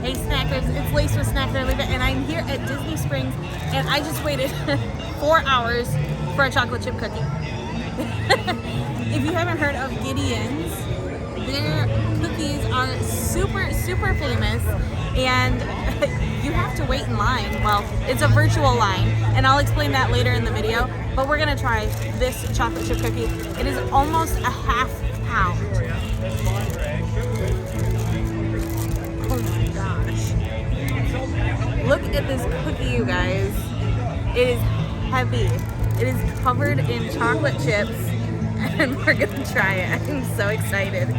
Hey snackers, it's Lace with Snacker Leave It, and I'm here at Disney Springs, and I just waited 4 hours for a chocolate chip cookie. If you haven't heard of Gideon's, their cookies are super, super famous, and you have to wait in line. Well, it's a virtual line, and I'll explain that later in the video, but we're gonna try this chocolate chip cookie. It is almost a half pound. Oh my gosh. Look at this cookie, you guys. It is heavy. It is covered in chocolate chips, and we're gonna try it. I'm so excited.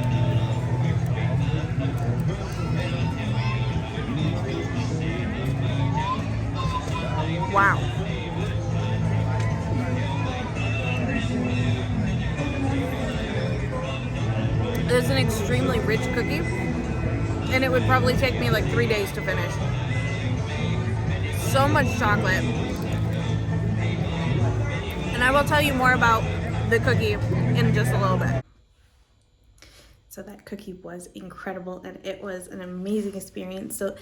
Wow. It's an extremely rich cookie, and it would probably take me like 3 days to finish. So much chocolate. And I will tell you more about the cookie in just a little bit. So that cookie was incredible, and it was an amazing experience. So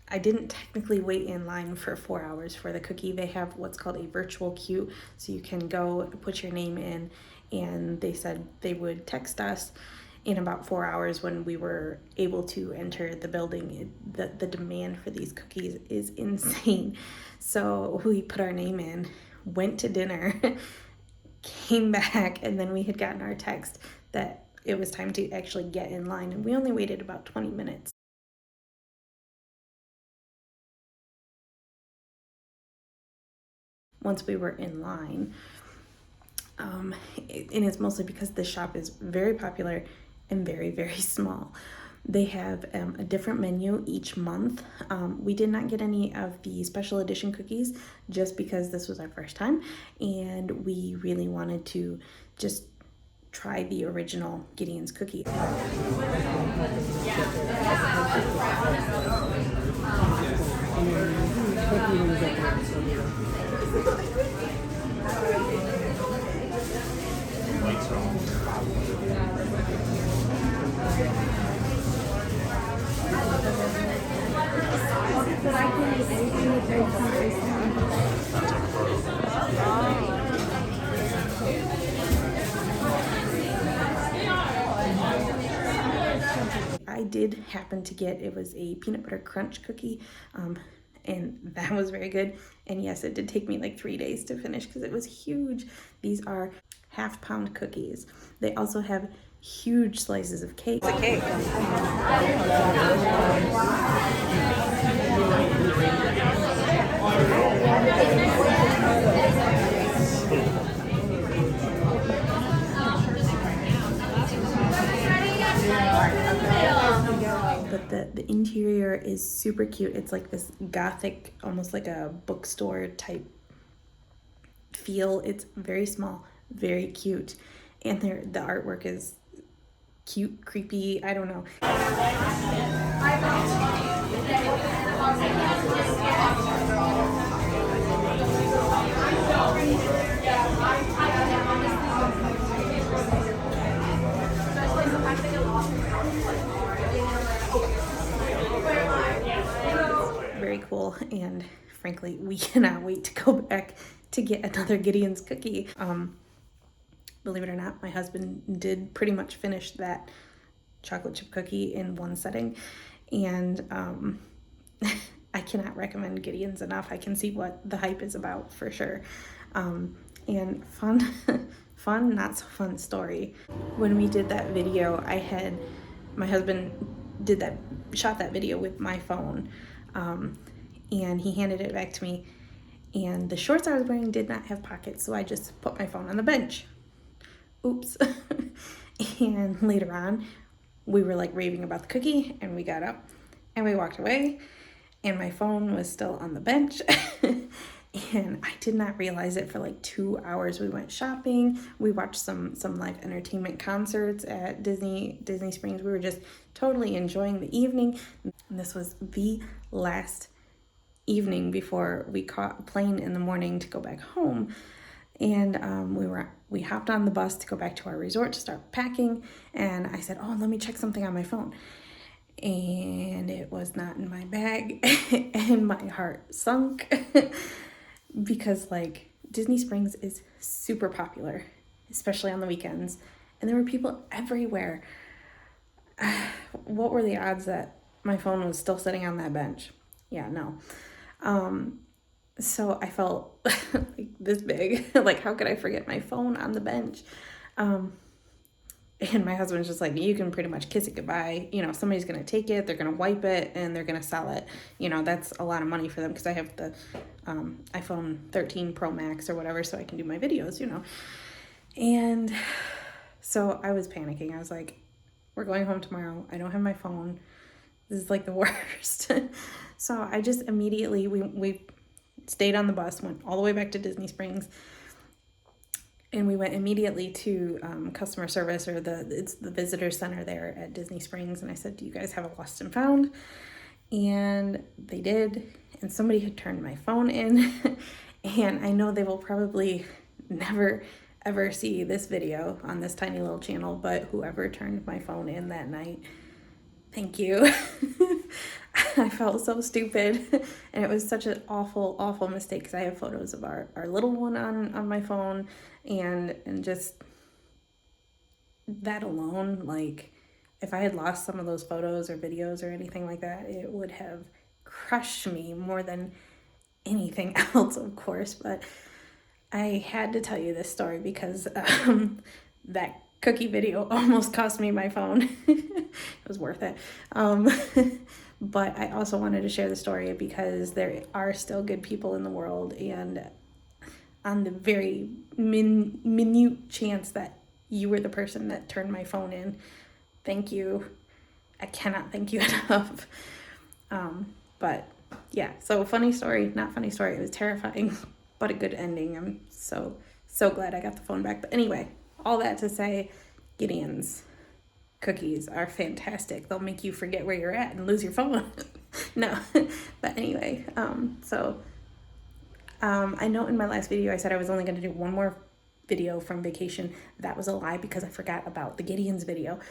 I didn't technically wait in line for 4 hours for the cookie. They have what's called a virtual queue, so you can go put your name in, and they said they would text us in about 4 hours when we were able to enter the building. The demand for these cookies is insane. So we put our name in, went to dinner, came back, and then we had gotten our text that it was time to actually get in line, and we only waited about 20 minutes. Once we were in line, and it's mostly because this shop is very popular and very, very small. They have a different menu each month. We did not get any of the special edition cookies just because this was our first time, and we really wanted to just try the original Gideon's cookie. I did happen to get, it was a peanut butter crunch cookie, and that was very good. And yes, it did take me like 3 days to finish because it was huge. These are half-pound cookies. They also have huge slices of cake. It's a cake. But the interior is super cute. It's like this gothic, almost like a bookstore type feel. It's very small, very cute, and the artwork is cute, creepy, I don't know. Very cool, and frankly, we cannot wait to go back to get another Gideon's cookie. Believe it or not, my husband did pretty much finish that chocolate chip cookie in one setting, and I cannot recommend Gideon's enough. I can see what the hype is about for sure. And fun, not so fun story. When we did that video, my husband shot that video with my phone, and he handed it back to me, and the shorts I was wearing did not have pockets, so I just put my phone on the bench. Oops. And later on, we were like raving about the cookie, and we got up and we walked away, and my phone was still on the bench. And I did not realize it for like 2 hours. We went shopping, we watched some live entertainment concerts at Disney Springs. We were just totally enjoying the evening. And this was the last evening before we caught a plane in the morning to go back home. And we hopped on the bus to go back to our resort to start packing, and I said, oh, let me check something on my phone. and it was not in my bag, and my heart sunk because like Disney Springs is super popular, especially on the weekends, and there were people everywhere. What were the odds that my phone was still sitting on that bench? Yeah, no. So I felt like this big. Like, how could I forget my phone on the bench? And my husband's just like, you can pretty much kiss it goodbye. You know, somebody's going to take it, they're going to wipe it, and they're going to sell it. You know, that's a lot of money for them because I have the iPhone 13 Pro Max or whatever, so I can do my videos, you know. And so I was panicking. I was like, we're going home tomorrow. I don't have my phone. This is like the worst. So I just immediately, we stayed on the bus, went all the way back to Disney Springs, and we went immediately to customer service, or it's the visitor center there at Disney Springs. And I said, do you guys have a lost and found? And they did. And somebody had turned my phone in. And I know they will probably never, ever see this video on this tiny little channel, but whoever turned my phone in that night, thank you. I felt so stupid, and it was such an awful, awful mistake because I have photos of our little one on my phone, and just that alone, like, if I had lost some of those photos or videos or anything like that, it would have crushed me more than anything else, of course. But I had to tell you this story because that cookie video almost cost me my phone. It was worth it. But I also wanted to share the story because there are still good people in the world, and on the very minute chance that you were the person that turned my phone in, thank you. I cannot thank you enough. But yeah, so funny story, not funny story. It was terrifying, but a good ending. I'm so glad I got the phone back. But anyway, all that to say, Gideon's cookies are fantastic. They'll make you forget where you're at and lose your phone. No, but anyway, I know in my last video I said I was only going to do one more video from vacation. That was a lie because I forgot about the Gideon's video.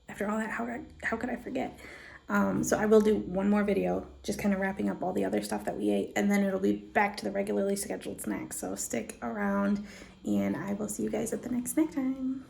After all that, how could I forget? So I will do one more video, just kind of wrapping up all the other stuff that we ate, and then it'll be back to the regularly scheduled snacks. So stick around, and I will see you guys at the next snack time.